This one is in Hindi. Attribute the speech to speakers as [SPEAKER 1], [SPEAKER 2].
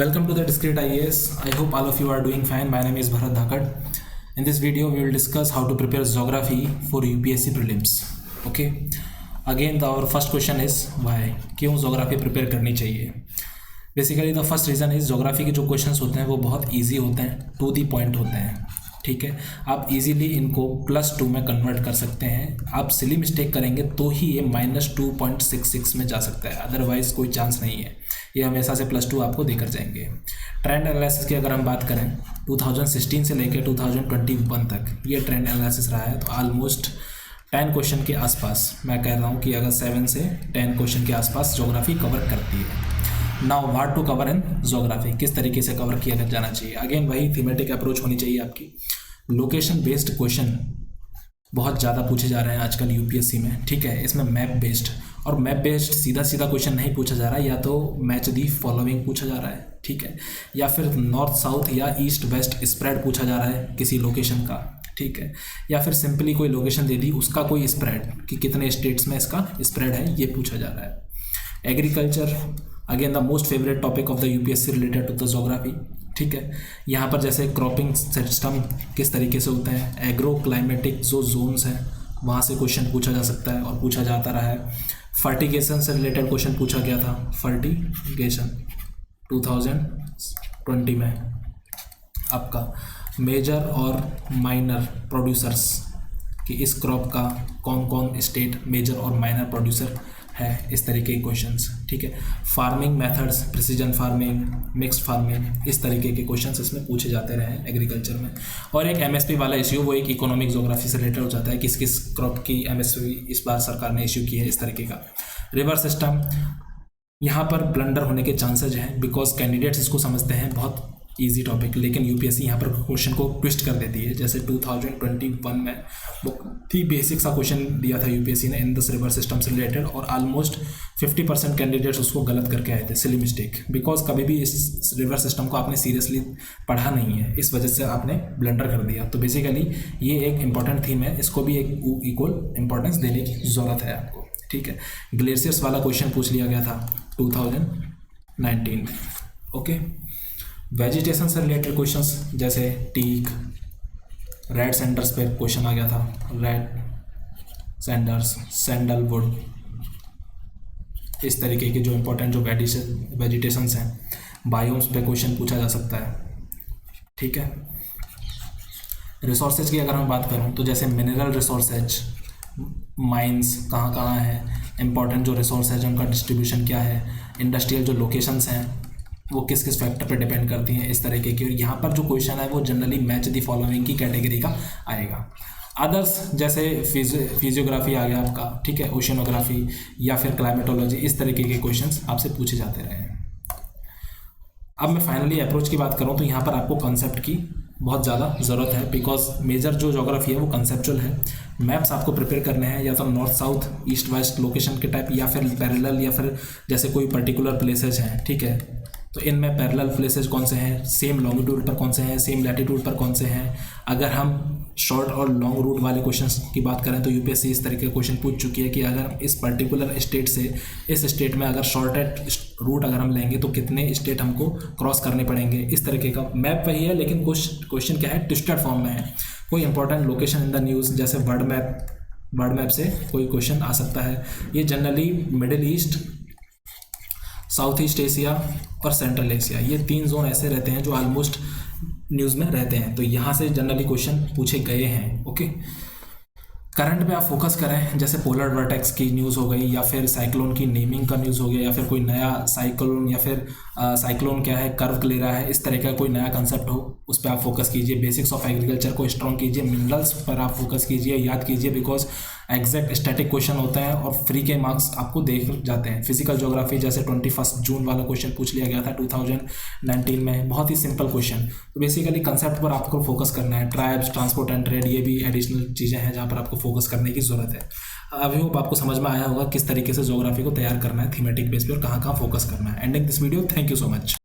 [SPEAKER 1] Welcome to the Discrete IAS. I hope all of you are doing fine. My name is Bharat Dhakad. In this video, we will discuss how to prepare geography for UPSC prelims. Okay. Again, our first question is why? क्यों geography prepare करनी चाहिए? Basically, the first reason is geography के जो questions होते हैं वो बहुत easy होते हैं, to the point होते हैं. ठीक है, आप इजीली इनको +2 में कन्वर्ट कर सकते हैं. आप सिली मिस्टेक करेंगे तो ही ये -2.66 में जा सकता है, अदरवाइज कोई चांस नहीं है. ये हमेशा से +2 आपको देकर जाएंगे. ट्रेंड एनालिसिस की अगर हम बात करें 2016 से लेकर 2021 तक ये ट्रेंड एनालिसिस रहा है. तो ऑलमोस्ट 10 क्वेश्चन के आसपास, मैं कह रहा हूँ कि अगर 7 से 10 क्वेश्चन के आसपास ज्योग्राफी कवर करती है. Now what to cover in geography, किस तरीके से कवर किया जाना चाहिए. अगेन वही थीमेटिक अप्रोच होनी चाहिए आपकी. लोकेशन बेस्ड क्वेश्चन बहुत ज़्यादा पूछे जा रहे हैं आजकल यूपीएससी में. ठीक है, इसमें मैप बेस्ड, और मैप बेस्ड सीधा सीधा क्वेश्चन नहीं पूछा जा रहा है, या तो मैच दी फॉलोइंग पूछा जा रहा है. ठीक है, या फिर नॉर्थ साउथ या ईस्ट वेस्ट स्प्रेड पूछा जा रहा है किसी लोकेशन का. ठीक है, या फिर सिंपली कोई लोकेशन दे दी, उसका कोई स्प्रेड कि कितने स्टेट्स में इसका स्प्रेड है, ये पूछा जा रहा है. Agriculture again the most favourite topic of the UPSC related to the geography. ठीक है, यहाँ पर जैसे क्रॉपिंग सिस्टम किस तरीके से होता है, एग्रो क्लाइमेटिक जो जोन्स हैं वहाँ से क्वेश्चन पूछा जा सकता है और पूछा जाता रहा है. फर्टिगेशन से रिलेटेड क्वेश्चन पूछा गया था, फर्टिगेशन 2020 में. आपका मेजर और माइनर प्रोड्यूसर्स कि इस क्रॉप का कौन कौन स्टेट मेजर और माइनर प्रोड्यूसर है, इस तरीके के क्वेश्चंस. ठीक है, farming methods, precision farming, mixed farming, इस तरीके के क्वेश्चंस इसमें पूछे जाते रहे एग्रीकल्चर में. और एक एमएसपी वाला इश्यू, वो एक इकोनॉमिक ज्योग्राफी से रिलेटेड हो जाता है, किस किस क्रॉप की एमएसपी इस बार सरकार ने इश्यू की है, इस तरीके का. रिवर सिस्टम, यहाँ पर ब्लंडर होने के चांसेज हैं बिकॉज कैंडिडेट्स इसको समझते हैं बहुत इजी टॉपिक, लेकिन यूपीएससी यहाँ पर क्वेश्चन को ट्विस्ट कर देती है. जैसे 2021 में बहुत ही बेसिक सा क्वेश्चन दिया था यूपीएससी ने इन दिस रिवर सिस्टम से रिलेटेड, और ऑलमोस्ट 50% कैंडिडेट्स उसको गलत करके आए थे, सिली मिस्टेक, बिकॉज कभी भी इस रिवर सिस्टम को आपने सीरियसली पढ़ा नहीं है, इस वजह से आपने ब्लंडर कर दिया. तो बेसिकली ये एक इंपॉर्टेंट थीम है, इसको भी एक इक्वल इंपॉर्टेंस देने की ज़रूरत है आपको. ठीक है, ग्लेशियर्स वाला क्वेश्चन पूछ लिया गया था 2019 में. ओके, वेजिटेशन से रिलेटेड क्वेश्चंस जैसे टीक, रेड सेंडर्स पे क्वेश्चन आ गया था, रेड सेंडर्स, सैंडलवुड, इस तरीके के जो इंपॉर्टेंट जो वेजिटेशंस हैं, बायोम्स पे क्वेश्चन पूछा जा सकता है. ठीक है, रिसोर्सेज की अगर मैं बात करूं तो जैसे मिनरल रिसोर्सेज, माइंस कहाँ कहाँ है, इंपॉर्टेंट जो रिसोर्स है उनका डिस्ट्रीब्यूशन क्या है, इंडस्ट्रियल जो लोकेशंस हैं वो किस किस फैक्टर पे डिपेंड करती हैं, इस तरीके की. और यहाँ पर जो क्वेश्चन है वो जनरली मैच दी फॉलोइंग की कैटेगरी का आएगा. अदर्स जैसे फिजियोग्राफी आ गया आपका. ठीक है, ओशियनोग्राफी या फिर क्लाइमेटोलॉजी, इस तरीके के क्वेश्चंस आपसे पूछे जाते रहे हैं. अब मैं फाइनली अप्रोच की बात करूँ तो यहाँ पर आपको कंसेप्ट की बहुत ज़्यादा ज़रूरत है, बिकॉज मेजर जो ज्योग्राफी है वो कंसेप्चुअल है. मैप्स आपको प्रिपेयर करने हैं या तो north south east west location के टाइप, या फिर पैरेलल, या फिर जैसे कोई पर्टिकुलर प्लेसेज हैं. ठीक है, तो इनमें पैरेलल प्लेसेज कौन से हैं, सेम लॉन्गिट्यूड पर कौन से हैं, सेम लैटिट्यूड पर कौन से हैं. अगर हम शॉर्ट और लॉन्ग रूट वाले क्वेश्चंस की बात करें तो यूपीएससी इस तरीके के क्वेश्चन पूछ चुकी है कि अगर इस पर्टिकुलर स्टेट से इस स्टेट में अगर शॉर्टेड रूट अगर हम लेंगे तो कितने स्टेट हमको क्रॉस करने पड़ेंगे. इस तरीके का मैप वही है, लेकिन क्वेश्चन क्या है, ट्विस्टेड फॉर्म में है. कोई important location in the news, जैसे वर्ल्ड मैप से कोई क्वेश्चन आ सकता है. ये generally middle east, south east Asia और सेंट्रल एशिया, ये 3 जोन ऐसे रहते हैं जो ऑलमोस्ट न्यूज़ में रहते हैं. तो यहाँ से जनरली क्वेश्चन पूछे गए हैं. ओके, करंट पे आप फोकस करें, जैसे पोलर वर्टेक्स की न्यूज़ हो गई, या फिर साइक्लोन की नेमिंग का न्यूज़ हो गया, या फिर कोई नया साइक्लोन, या फिर साइक्लोन क्या है, कर्व ले रहा है, इस तरह का कोई नया कंसेप्ट हो, उस पर आप फोकस कीजिए. बेसिक्स ऑफ एग्रीकल्चर को स्ट्रॉन्ग कीजिए, मिनरल्स पर आप फोकस कीजिए, याद कीजिए, बिकॉज एग्जैक्ट स्टैटिक क्वेश्चन होता है और फ्री के मार्क्स आपको देख जाते हैं. फिजिकल ज्योग्राफी जैसे 21 जून वाला क्वेश्चन पूछ लिया गया था 2019 में, बहुत ही सिंपल क्वेश्चन. तो बेसिकली कंसेप्ट पर आपको फोकस करना है. ट्राइब्स, ट्रांसपोर्ट एंड ट्रेड, ये भी एडिशनल चीज़ें हैं जहाँ पर आपको फोकस करने की ज़रूरत है. अभी होप आपको समझ में आया होगा किस तरीके से ज्योग्राफी को तैयार करना है थीमेटिक बेस पे और कहाँ कहाँ फोकस करना है. Ending this video, thank you so much.